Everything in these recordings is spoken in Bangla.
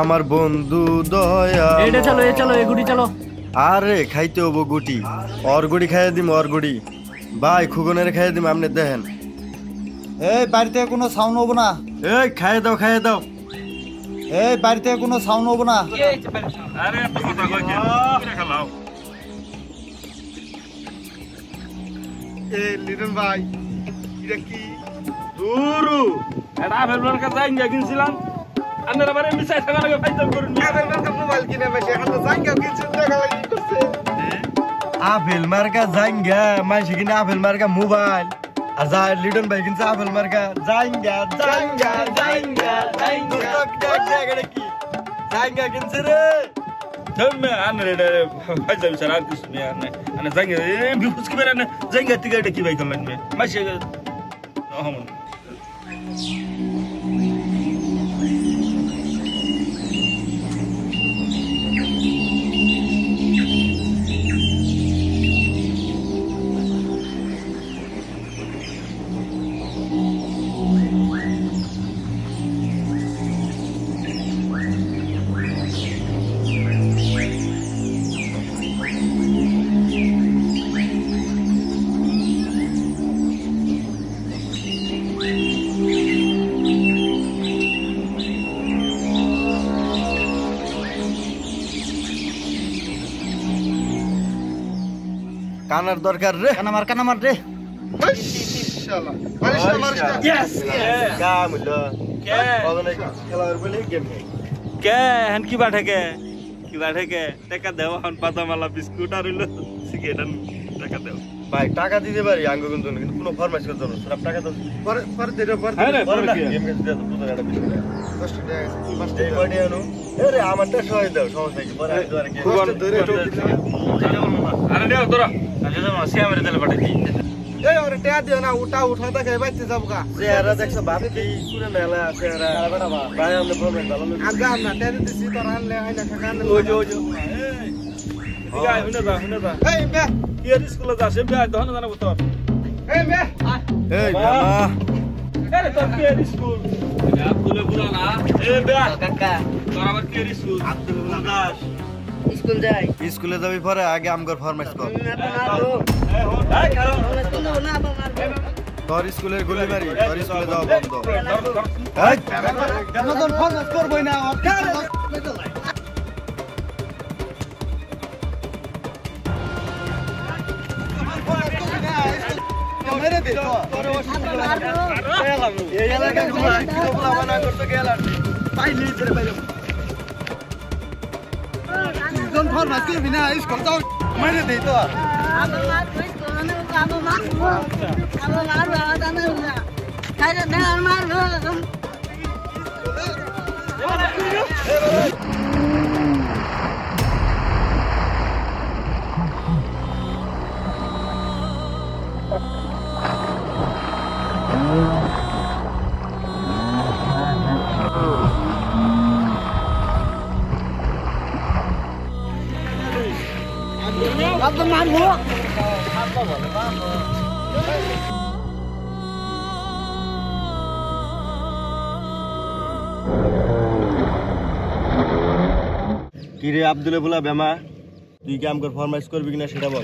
আমার বন্ধু দয়া এটা চলো এ চলো এ গুটি চলো। আরে খাইতে হবো গুটি, অর গুটি খাইয়ে দিম, অর গুটি ভাই খুগনের খাইয়ে দিম, আপনি দেখেন। এই বাড়িতে কোনো সাউন্ড হবো না। এই খাইয়ে দাও খাইয়ে দাও। এই বাড়িতে কোনো সাউন্ড হবো না। আরে কথা কই কে করে খেলাও। এ লিটন ভাই এটা কি দুরু এটা ফেলবার কাছে যাই কিনছিলাম। আপনারা বারে মিছাই থাকা লাগে ফাইদাম করুন। মোবাইল কিনে বেশি এখন তো জাঙ্গা কিছু টাকা লাগি করছে। আপেল মার্কা জাঙ্গা মাইছে কিনে আপেল মার্কা মোবাইল, আর যা লিটন ভাই কিনছে আপেল মার্কা জাঙ্গা জাঙ্গা জাঙ্গা জাঙ্গা এটা কি জাঙ্গা কিনছে রে। ধর্মে আনরে ফাইদাম স্যার আর কিছু নেই। আনে জাঙ্গা বিফুস কি বেরানে জাঙ্গা টিকা এটা কি ভাই করলেন মে মাইছে হমন। কানার দরকার রে, কানামার রে। শালা বালিশটা মারছ না। ইয়েস কাম হলো কে ওখানে খেলার বলে গেম কে হন কি বাঠে কে টাকা দেও হন পাতামালা বিস্কুট আর হইলো সিগারেট টাকা দেও। ভাই টাকা দিতে পারি আঙ্গ কিন্তু কোনো ফরমাইশ করতে হবে সব টাকা দাও পরে পরে দিতে পরে আরে পরে কি গেম খেলতে দাও পুরো একটা বিস্কুট 10 টাকা আছে 5 টাকা পড়ে আনো। আরে আমারটা সহায় দাও সমস্যা কি পরে আইতো আর কি কষ্ট ধরে আরে দেও তোরা আরে তো মাসি আমারে দিলে পাঠাই দি। এই ওরে টাকা দিও না উঠা দেখে বাইতে যাব গা চেহারা দেখছ বাপে কি পুরো মেলা চেহারা বেটা ভাই আমরা প্রবলেম ভালো না আগা না টাকা দিছি তোর আনলে আইনা টাকা আনলে ওই এই ঠিক আছে হুনে যা এই মে কি আর স্কুলে যাস এমনি আয় দহন জানা তোর। এই মে এই মামা আরে তোর কি আর স্কুল আব্দুল বুলা না এ বে কাকা তোর আবার কি আর স্কুল আব্দুল বুলা দাস স্কুল যাই। স্কুলে যাবি পরে আগে আমগর ফরমাইশ কর। এই হো এই কারো তোর স্কুলের গুলি মারি তোর স্কুলে যাওয়া বন্ধ। এই নতুন ফোন করবই না। মেরে দে এই এলাকায় গুলা কি বলা মানা করতে গেলাম পাইলি ধরে পাইলাম নতুন ফোন করবি না স্কুল যাও মেরে দে তো। কিরে আব্দুলে বলা বেমা তুই কি আমগর ফরমাইশ করবি কিনা সেটা বল।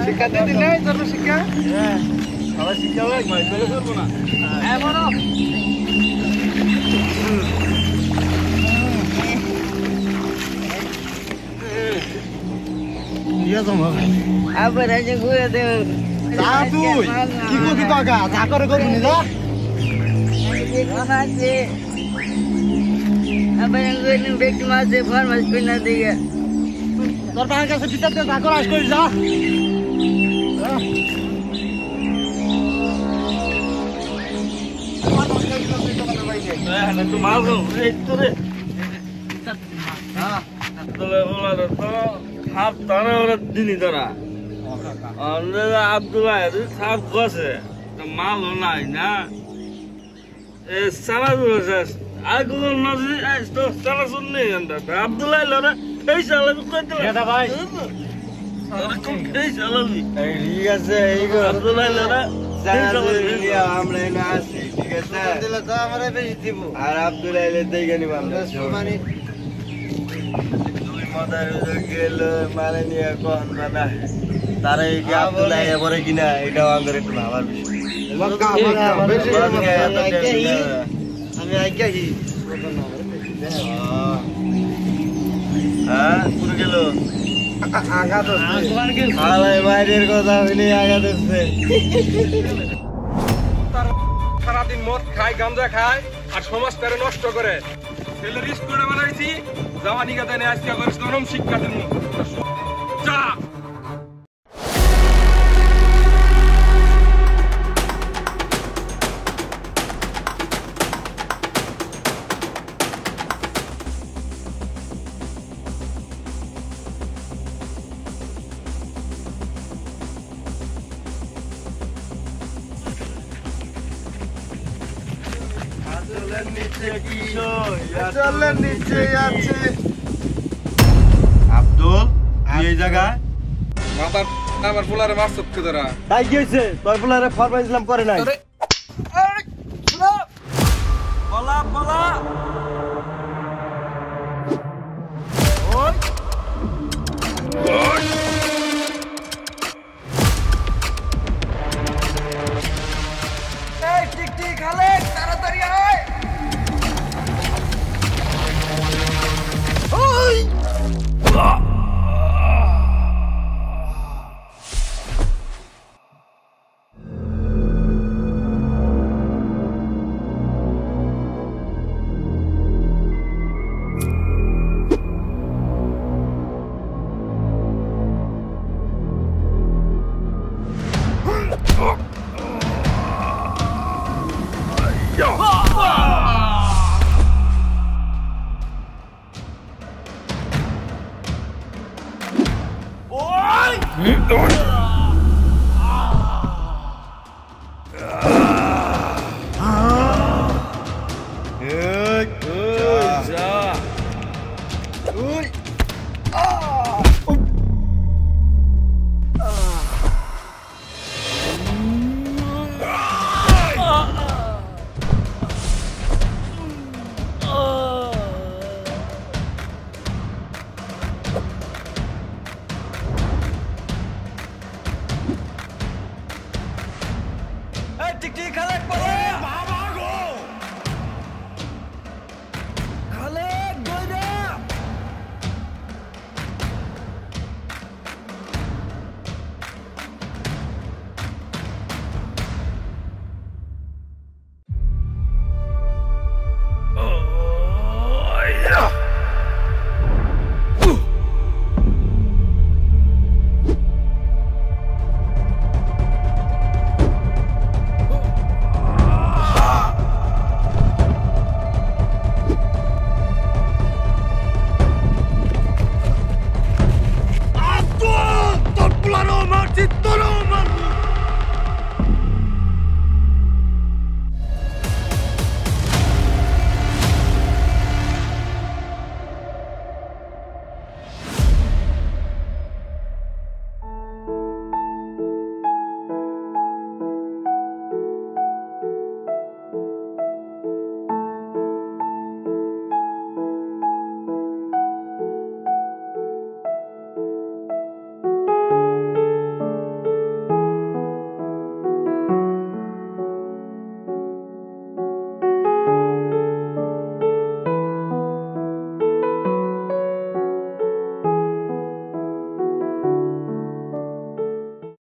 শিক্ষা দিয়ে দিলে ধর্ম শিক্ষা সবাই শিক্ষা হবে ভাই চলে করবো না। হ্যাঁ বলো আবার আজ ঘুরে দে যা তুই কি করবি কাকা যা করে করবি না যা। মাঝে আবার ব্যক্তি মাঝে ফরমাস করে না দিকে তোর বাবার কাছে বিচার দিয়ে যা করে আস করি যা। একটু মাল এই তো রে তোলে বলা তো হাফ তারা ওরা দিনই তোরা আব্দুল্লাহ সাপ গছে মালও নাই না এ সারা আগুন নজি তো চালা শুননি আব্দুল্লাহ লরা এই চালাবি কই দিলা দাদা ভাই এই চালাবি ঠিক আছে এইগো আব্দুল্লাহ লরা আমরা এনে আছি ঠিক আছে দিলে তো আমরা বেশি দিব আর আব্দুল আইলে দেখে নিব আমরা মানে দুই মাদার গেল মানে নিয়ে কোন বাবা তারা এই যে আব্দুল আইলে পরে কিনা এটাও আমাদের একটু ভাবার বিষয় মক্কা আমার বেশি আমি আইকাহি হ্যাঁ পুরো গেল আগা তো আলাই বাইরের কথা হইলে আগা দিচ্ছে সারাদিন মদ খায় গাঞ্জা খায় আর সমাজটারে নষ্ট করে ছেলের স্কুলে বানাইছি জামানি গাদানে আজকে করিস নরম শিক্ষা দেন যা চলেন নিচে আছে আব্দুল তুই এই জায়গায় মাতার আমার পোলারে মারছত কে তোরা তাই কি হয়েছে তোর বলারে ফরমাইজলাম করে নাই আরে